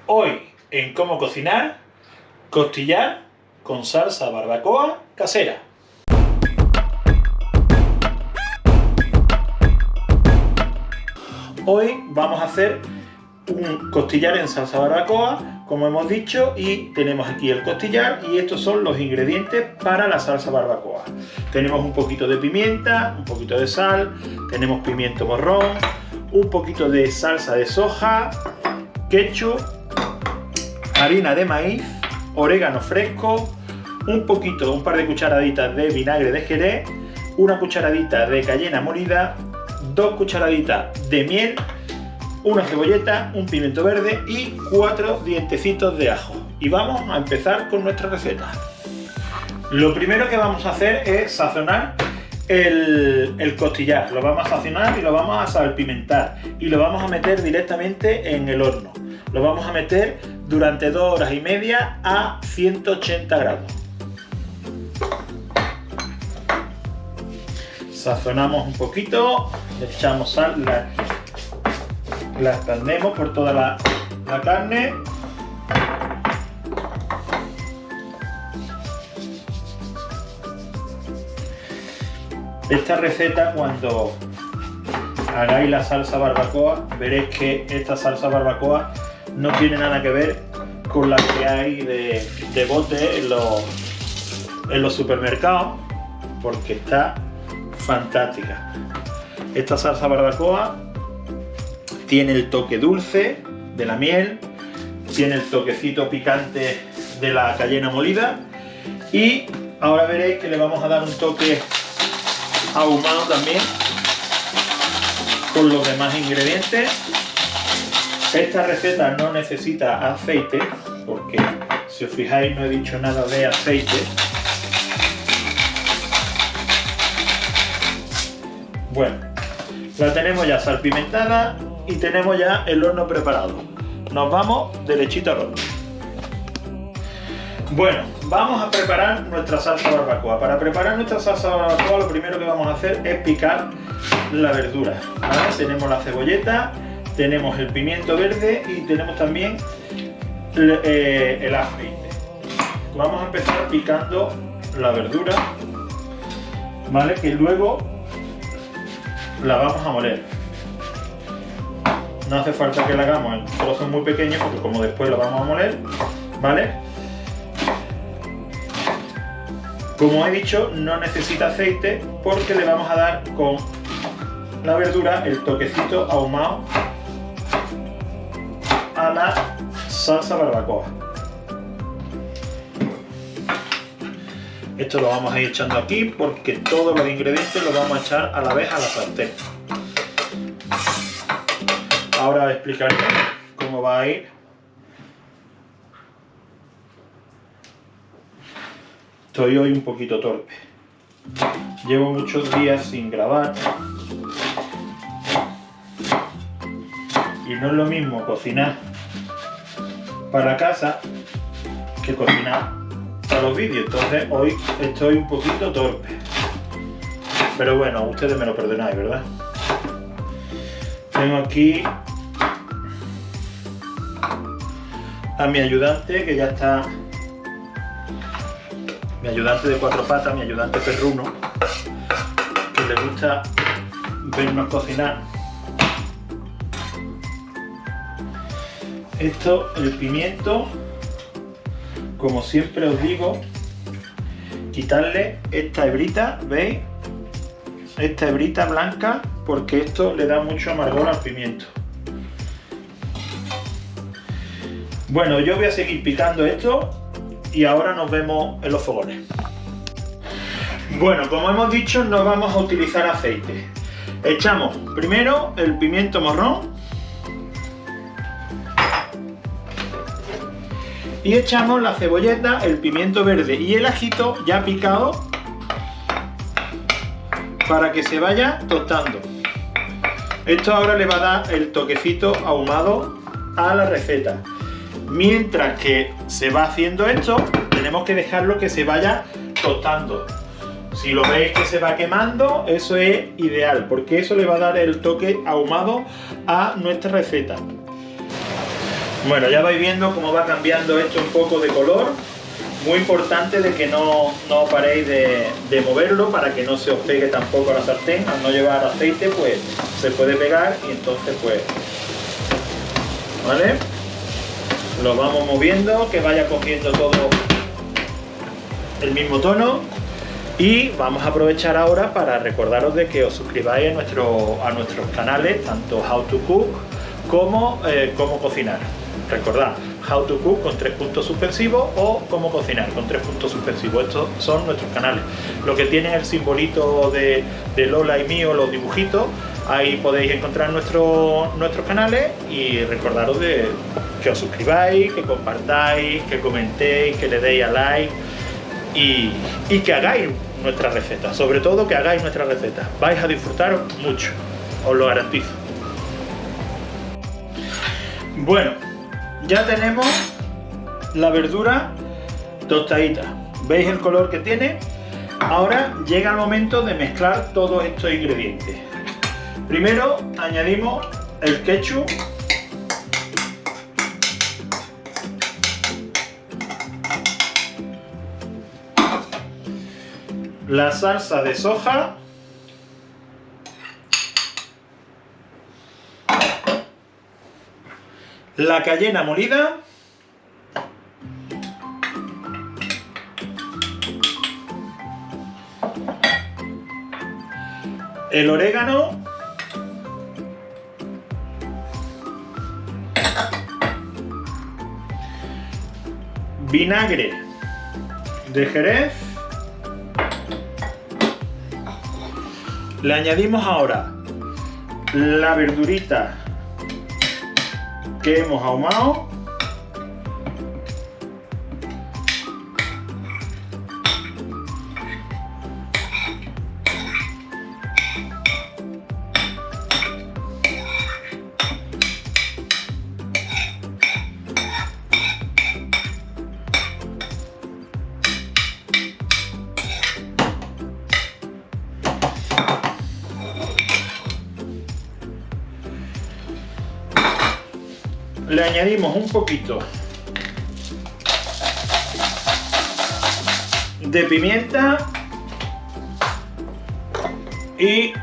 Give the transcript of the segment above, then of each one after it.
Hoy en Cómo Cocinar, costillar con salsa barbacoa casera. Hoy vamos a hacer un costillar en salsa barbacoa, como hemos dicho, y tenemos aquí el costillar y estos son los ingredientes para la salsa barbacoa. Tenemos un poquito de pimienta, un poquito de sal, tenemos pimiento morrón, un poquito de salsa de soja, ketchup, harina de maíz, orégano fresco, un par de cucharaditas de vinagre de Jerez, una cucharadita de cayena molida, 2 cucharaditas de miel, una cebolleta, un pimiento verde y 4 dientecitos de ajo. Y vamos a empezar con nuestra receta. Lo primero que vamos a hacer es sazonar el costillar. Lo vamos a sazonar y lo vamos a salpimentar y lo vamos a meter directamente en el horno. Lo vamos a meter durante 2 horas y media a 180 grados. Sazonamos un poquito, le echamos sal, la expandemos por toda la carne. Esta receta, cuando hagáis la salsa barbacoa, veréis que esta salsa barbacoa no tiene nada que ver con la que hay de bote en los supermercados, porque está fantástica. Esta salsa barbacoa tiene el toque dulce de la miel, tiene el toquecito picante de la cayena molida y ahora veréis que le vamos a dar un toque ahumado también con los demás ingredientes. Esta receta no necesita aceite, porque si os fijáis no he dicho nada de aceite. Bueno, la tenemos ya salpimentada y tenemos ya el horno preparado. Nos vamos derechito al horno. Bueno, vamos a preparar nuestra salsa barbacoa. Para preparar nuestra salsa barbacoa lo primero que vamos a hacer es picar la verdura, ¿vale? Tenemos la cebolleta, tenemos el pimiento verde y tenemos también el aceite. Vamos a empezar picando la verdura, ¿vale? Que luego la vamos a moler. No hace falta que la hagamos en trozos muy pequeños porque como después la vamos a moler, ¿vale? Como he dicho, no necesita aceite porque le vamos a dar con la verdura el toquecito ahumado a la salsa barbacoa. Esto lo vamos a ir echando aquí porque todos los ingredientes los vamos a echar a la vez a la sartén. Ahora os explicaré cómo va a ir. Estoy hoy un poquito torpe. Llevo muchos días sin grabar. Y no es lo mismo cocinar para casa que cocinar para los vídeos. Entonces hoy estoy un poquito torpe. Pero bueno, ustedes me lo perdonáis, ¿verdad? Tengo aquí a mi ayudante, que ya está, mi ayudante de 4 patas, mi ayudante perruno, que le gusta vernos cocinar. Esto, el pimiento, como siempre os digo, quitarle esta hebrita, ¿veis? Esta hebrita blanca, porque esto le da mucho amargor al pimiento. Bueno, yo voy a seguir picando esto y ahora nos vemos en los fogones. Bueno, como hemos dicho, no vamos a utilizar aceite. Echamos primero el pimiento morrón y echamos la cebolleta, el pimiento verde y el ajito ya picado para que se vaya tostando. Esto ahora le va a dar el toquecito ahumado a la receta. Mientras que se va haciendo esto, tenemos que dejarlo que se vaya tostando. Si lo veis que se va quemando, eso es ideal, porque eso le va a dar el toque ahumado a nuestra receta. Bueno, ya vais viendo cómo va cambiando esto un poco de color. Muy importante de que no paréis de moverlo para que no se os pegue tampoco a la sartén. Al no llevar aceite pues se puede pegar y entonces pues, ¿vale? Lo vamos moviendo, que vaya cogiendo todo el mismo tono. Y vamos a aprovechar ahora para recordaros de que os suscribáis a nuestros canales, tanto How to Cook como Cómo Cocinar. Recordad, How to Cook con 3 puntos suspensivos o Cómo Cocinar con 3 puntos suspensivos. Estos son nuestros canales. Lo que tienen el simbolito de Lola y mío, los dibujitos, ahí podéis encontrar nuestros canales y recordaros de que os suscribáis, que compartáis, que comentéis, que le deis a like y que hagáis nuestras recetas. Sobre todo que hagáis nuestras recetas. Vais a disfrutar mucho, os lo garantizo. Bueno, ya tenemos la verdura tostadita. ¿Veis el color que tiene? Ahora llega el momento de mezclar todos estos ingredientes. Primero añadimos el ketchup. La salsa de soja. La cayena molida. El orégano. Vinagre de Jerez. Le añadimos ahora la verdurita que hemos ahumado. Le añadimos un poquito de pimienta y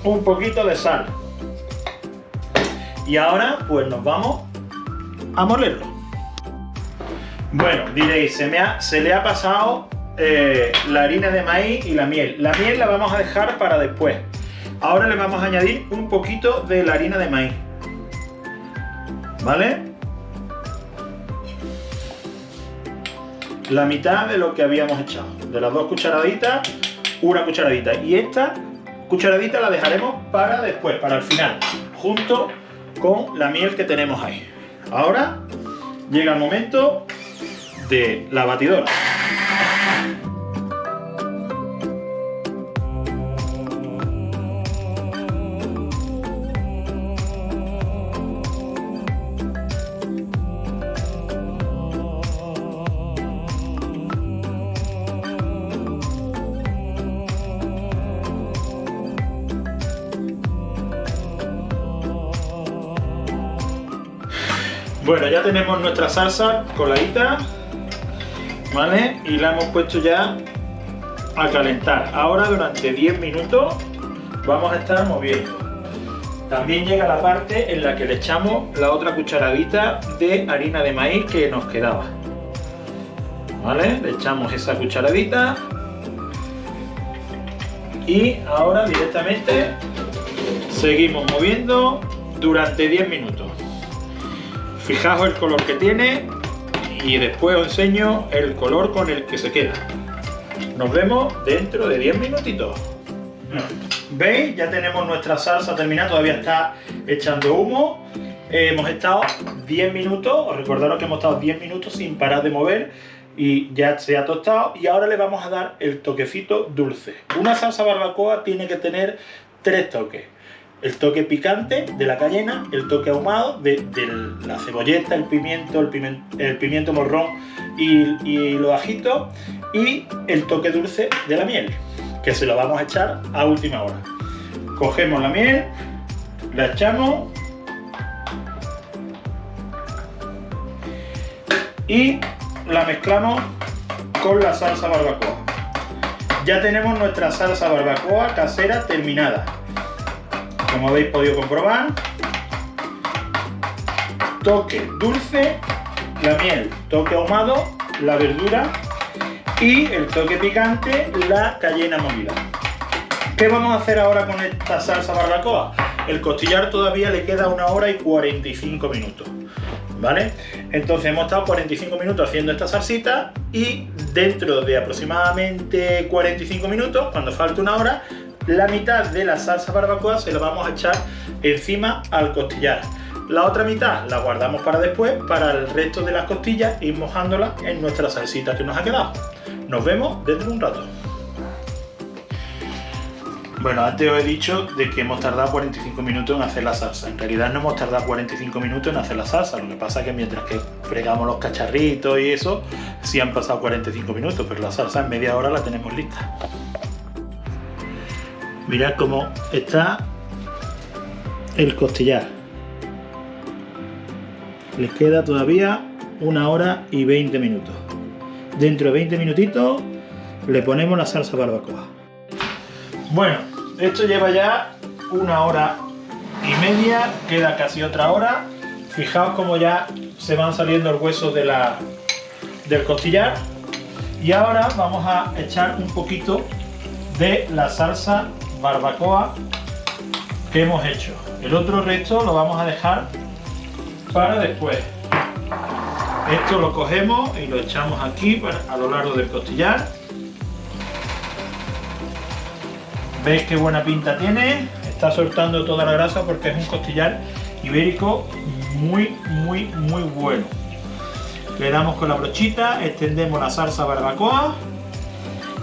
un poquito de sal. Y ahora pues nos vamos a molerlo. Bueno, diréis, se le ha pasado la harina de maíz y la miel. La miel la vamos a dejar para después. Ahora le vamos a añadir un poquito de la harina de maíz. ¿Vale? La mitad de lo que habíamos echado. De las 2 cucharaditas, una cucharadita. Y esta cucharadita la dejaremos para después, para el final, junto con la miel que tenemos ahí. Ahora llega el momento de la batidora. Bueno, ya tenemos nuestra salsa coladita, ¿vale? Y la hemos puesto ya a calentar. Ahora durante 10 minutos vamos a estar moviendo. También llega la parte en la que le echamos la otra cucharadita de harina de maíz que nos quedaba. ¿Vale? Le echamos esa cucharadita. Y ahora directamente seguimos moviendo durante 10 minutos. Fijaos el color que tiene y después os enseño el color con el que se queda. Nos vemos dentro de 10 minutitos. ¿Veis? Ya tenemos nuestra salsa terminada, todavía está echando humo. Hemos estado 10 minutos, os recordaros que hemos estado 10 minutos sin parar de mover y ya se ha tostado. Y ahora le vamos a dar el toquecito dulce. Una salsa barbacoa tiene que tener 3 toques. El toque picante de la cayena, el toque ahumado de la cebolleta, el pimiento morrón y los ajitos, y el toque dulce de la miel, que se lo vamos a echar a última hora. Cogemos la miel, la echamos y la mezclamos con la salsa barbacoa. Ya tenemos nuestra salsa barbacoa casera terminada. Como habéis podido comprobar, toque dulce, la miel, toque ahumado, la verdura y el toque picante, la cayena molida. ¿Qué vamos a hacer ahora con esta salsa barbacoa? El costillar todavía le queda 1 hora y 45 minutos, ¿vale? Entonces hemos estado 45 minutos haciendo esta salsita y dentro de aproximadamente 45 minutos, cuando falte 1 hora, la mitad de la salsa barbacoa se la vamos a echar encima al costillar. La otra mitad la guardamos para después, para el resto de las costillas, ir mojándolas en nuestra salsita que nos ha quedado. Nos vemos dentro de un rato. Bueno, antes os he dicho de que hemos tardado 45 minutos en hacer la salsa. En realidad no hemos tardado 45 minutos en hacer la salsa. Lo que pasa es que mientras que fregamos los cacharritos y eso, sí han pasado 45 minutos, pero la salsa en media hora la tenemos lista. Mirad cómo está el costillar. Les queda todavía 1 hora y 20 minutos. Dentro de 20 minutitos le ponemos la salsa barbacoa. Bueno, esto lleva ya 1 hora y media, queda casi otra hora. Fijaos cómo ya se van saliendo el hueso del costillar. Y ahora vamos a echar un poquito de la salsa barbacoa que hemos hecho. El otro resto lo vamos a dejar para después. Esto lo cogemos y lo echamos aquí a lo largo del costillar. ¿Veis qué buena pinta tiene? Está soltando toda la grasa porque es un costillar ibérico muy bueno. Le damos con la brochita, extendemos la salsa barbacoa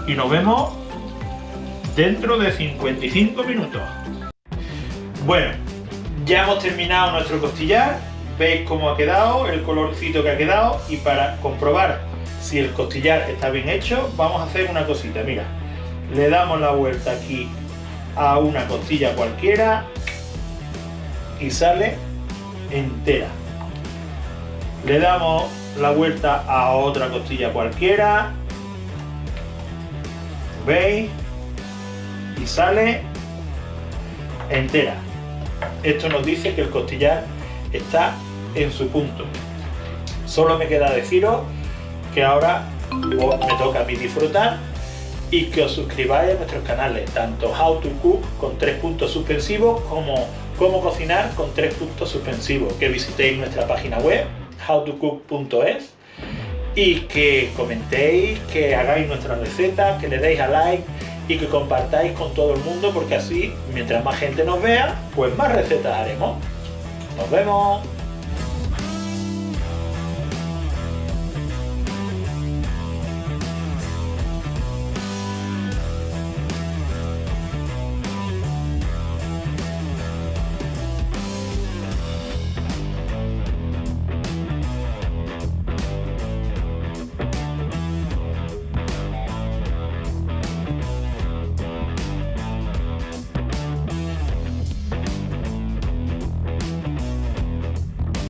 y nos vemos dentro de 55 minutos. Bueno, ya hemos terminado nuestro costillar. Veis cómo ha quedado, el colorcito que ha quedado, y para comprobar si el costillar está bien hecho, vamos a hacer una cosita. Mira, le damos la vuelta aquí a una costilla cualquiera y sale entera. Le damos la vuelta a otra costilla cualquiera, ¿veis? Y sale entera. Esto nos dice que el costillar está en su punto. Solo me queda deciros que ahora me toca a mí disfrutar y que os suscribáis a nuestros canales, tanto How to Cook con 3 puntos suspensivos como Cómo cocinar con 3 puntos suspensivos, que visitéis nuestra página web howtocook.es y que comentéis, que hagáis nuestras recetas, que le deis a like y que compartáis con todo el mundo, porque así mientras más gente nos vea, pues más recetas haremos. ¡Nos vemos!